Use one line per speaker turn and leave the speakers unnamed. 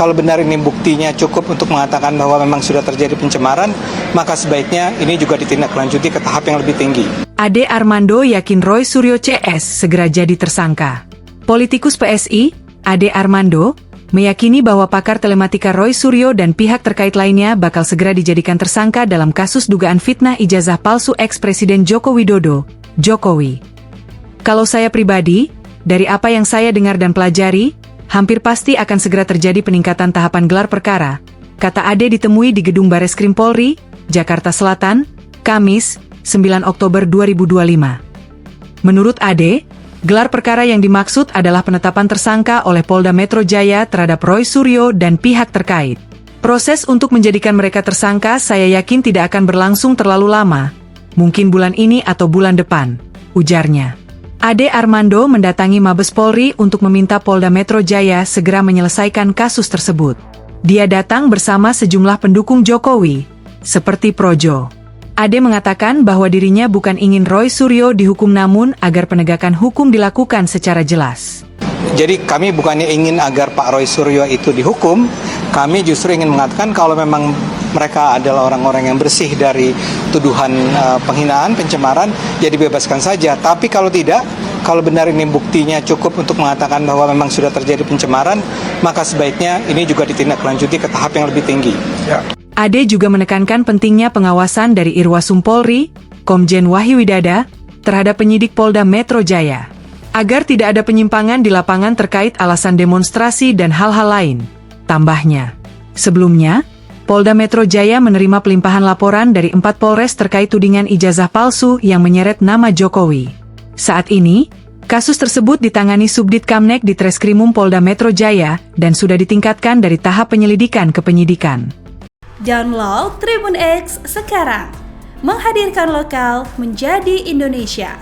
kalau benar ini buktinya cukup untuk mengatakan bahwa memang sudah terjadi pencemaran, maka sebaiknya ini juga ditindaklanjuti ke tahap yang lebih tinggi.
Ade Armando yakin Roy Suryo CS segera jadi tersangka. Politikus PSI, Ade Armando, meyakini bahwa pakar telematika Roy Suryo dan pihak terkait lainnya bakal segera dijadikan tersangka dalam kasus dugaan fitnah ijazah palsu ex-Presiden Joko Widodo, Jokowi. Kalau saya pribadi, dari apa yang saya dengar dan pelajari, hampir pasti akan segera terjadi peningkatan tahapan gelar perkara, kata Ade ditemui di Gedung Bareskrim Polri, Jakarta Selatan, Kamis, 9 Oktober 2025. Menurut Ade, gelar perkara yang dimaksud adalah penetapan tersangka oleh Polda Metro Jaya terhadap Roy Suryo dan pihak terkait. Proses untuk menjadikan mereka tersangka saya yakin tidak akan berlangsung terlalu lama, mungkin bulan ini atau bulan depan, ujarnya. Ade Armando mendatangi Mabes Polri untuk meminta Polda Metro Jaya segera menyelesaikan kasus tersebut. Dia datang bersama sejumlah pendukung Jokowi, seperti Projo. Ade mengatakan bahwa dirinya bukan ingin Roy Suryo dihukum namun agar penegakan hukum dilakukan secara jelas.
Jadi kami bukannya ingin agar Pak Roy Suryo itu dihukum, kami justru ingin mengatakan kalau memang mereka adalah orang-orang yang bersih dari tuduhan penghinaan, pencemaran, ya dibebaskan saja. Tapi kalau tidak, kalau benar ini buktinya cukup untuk mengatakan bahwa memang sudah terjadi pencemaran, maka sebaiknya ini juga ditindaklanjuti ke tahap yang lebih tinggi. Ya.
Ade juga menekankan pentingnya pengawasan dari Irwasum Polri, Komjen Wahyu Widada, terhadap penyidik Polda Metro Jaya, agar tidak ada penyimpangan di lapangan terkait alasan demonstrasi dan hal-hal lain. Tambahnya, sebelumnya, Polda Metro Jaya menerima pelimpahan laporan dari 4 Polres terkait tudingan ijazah palsu yang menyeret nama Jokowi. Saat ini, kasus tersebut ditangani Subdit Kamnek di Treskrimum Polda Metro Jaya dan sudah ditingkatkan dari tahap penyelidikan ke penyidikan.
Download Tribun X sekarang, menghadirkan lokal menjadi Indonesia.